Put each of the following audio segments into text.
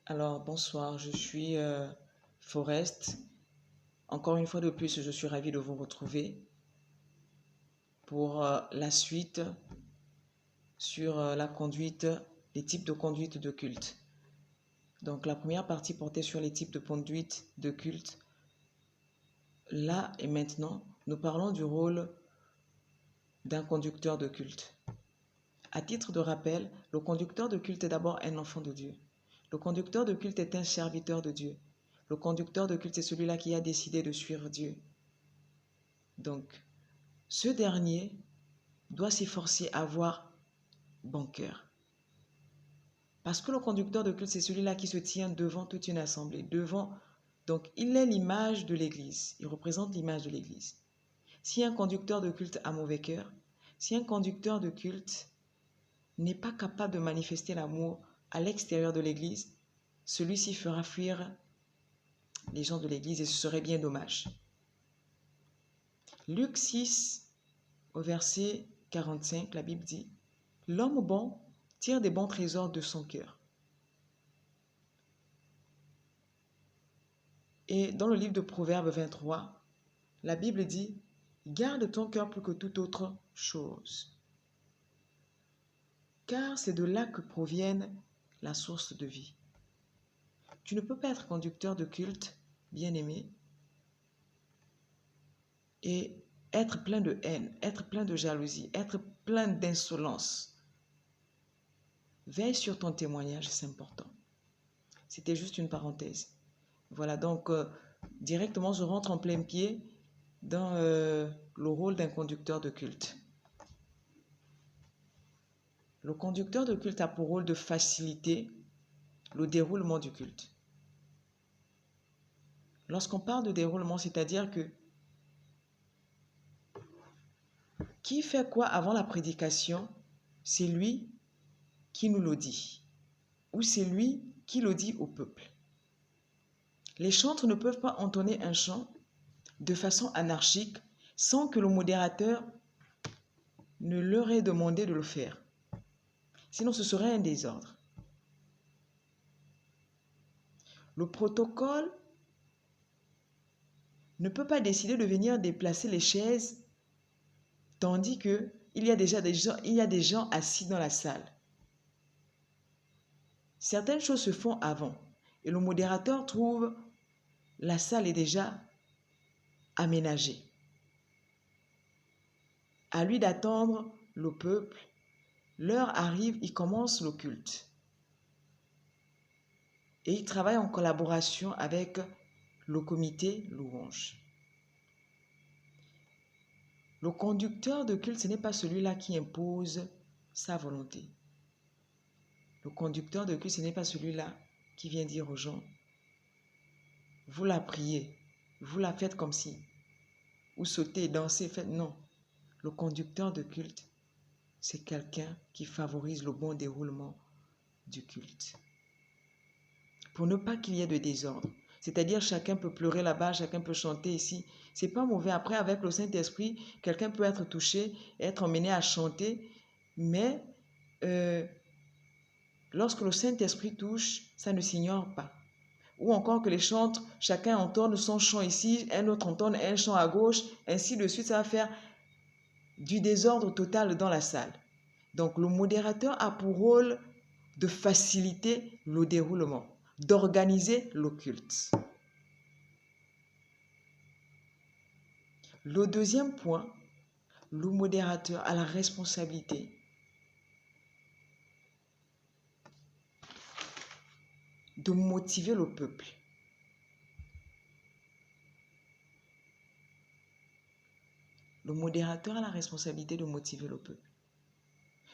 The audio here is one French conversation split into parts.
Alors, bonsoir, je suis Forest. Encore une fois de plus, je suis ravie de vous retrouver pour la suite sur la conduite, les types de conduite de culte. Donc, la première partie portait sur les types de conduite de culte. Là et maintenant, nous parlons du rôle d'un conducteur de culte. À titre de rappel, le conducteur de culte est d'abord un enfant de Dieu. Le conducteur de culte est un serviteur de Dieu. Le conducteur de culte, c'est celui-là qui a décidé de suivre Dieu. Donc, ce dernier doit s'efforcer à avoir bon cœur. Parce que le conducteur de culte, c'est celui-là qui se tient devant toute une assemblée, Donc, il est l'image de l'Église. Il représente l'image de l'Église. Si un conducteur de culte a mauvais cœur, si un conducteur de culte n'est pas capable de manifester l'amour à l'extérieur de l'Église, celui-ci fera fuir les gens de l'Église et ce serait bien dommage. Luc 6, au verset 45, la Bible dit « L'homme bon tire des bons trésors de son cœur. » Et dans le livre de Proverbes 23, la Bible dit « Garde ton cœur plus que toute autre chose, car c'est de là que provienne la source de vie. » Tu ne peux pas être conducteur de culte, bien-aimé, et être plein de haine, être plein de jalousie, être plein d'insolence. Veille sur ton témoignage, c'est important. C'était juste une parenthèse. Voilà, donc directement, je rentre en plein pied dans le rôle d'un conducteur de culte. Le conducteur de culte a pour rôle de faciliter le déroulement du culte. Lorsqu'on parle de déroulement, c'est-à-dire que qui fait quoi avant la prédication, c'est lui qui nous le dit, ou c'est lui qui le dit au peuple. Les chantres ne peuvent pas entonner un chant de façon anarchique sans que le modérateur ne leur ait demandé de le faire. Sinon, ce serait un désordre. Le protocole ne peut pas décider de venir déplacer les chaises tandis qu'il y a déjà des gens assis dans la salle. Certaines choses se font avant et le modérateur trouve la salle est déjà aménagée. À lui d'attendre le peuple, l'heure arrive, il commence le culte. Et il travaille en collaboration avec le comité louange. Le conducteur de culte, ce n'est pas celui-là qui impose sa volonté. Le conducteur de culte, ce n'est pas celui-là qui vient dire aux gens, vous la priez, vous la faites comme si, ou sautez, dansez, faites. Non. Le conducteur de culte, c'est quelqu'un qui favorise le bon déroulement du culte. Pour ne pas qu'il y ait de désordre. C'est-à-dire chacun peut pleurer là-bas, chacun peut chanter ici. C'est pas mauvais. Après, avec le Saint-Esprit, quelqu'un peut être touché, être emmené à chanter. Mais lorsque le Saint-Esprit touche, ça ne s'ignore pas. Ou encore que les chantres, chacun entonne son chant ici, un autre entonne un chant à gauche, ainsi de suite, ça va faire du désordre total dans la salle. Donc le modérateur a pour rôle de faciliter le déroulement, d'organiser le culte. Le deuxième point, le modérateur a la responsabilité de motiver le peuple. Le modérateur a la responsabilité de motiver le peuple.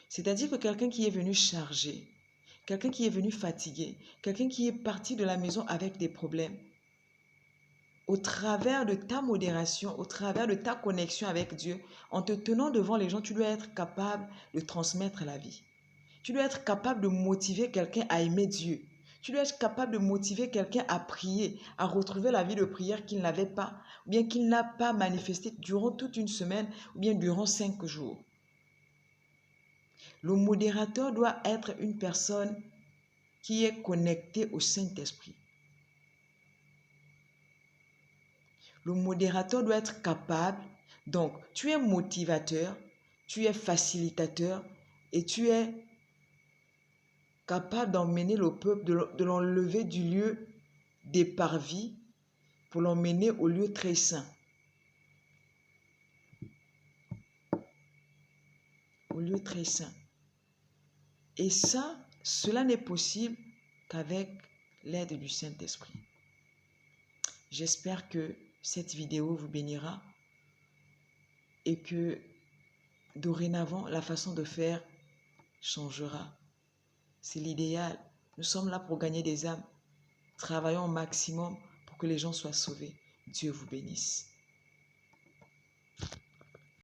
C'est-à-dire que quelqu'un qui est venu chargé, quelqu'un qui est venu fatigué, quelqu'un qui est parti de la maison avec des problèmes, au travers de ta modération, au travers de ta connexion avec Dieu, en te tenant devant les gens, tu dois être capable de transmettre la vie. Tu dois être capable de motiver quelqu'un à aimer Dieu. Tu dois être capable de motiver quelqu'un à prier, à retrouver la vie de prière qu'il n'avait pas, ou bien qu'il n'a pas manifestée durant toute une semaine, ou bien durant 5 jours. Le modérateur doit être une personne qui est connecté au Saint-Esprit. Le modérateur doit être capable, donc tu es motivateur, tu es facilitateur et tu es capable d'emmener le peuple, de l'enlever du lieu des parvis pour l'emmener au lieu très saint. Au lieu très saint. Et ça, cela n'est possible qu'avec l'aide du Saint-Esprit. J'espère que cette vidéo vous bénira et que dorénavant, la façon de faire changera. C'est l'idéal. Nous sommes là pour gagner des âmes. Travaillons au maximum pour que les gens soient sauvés. Dieu vous bénisse.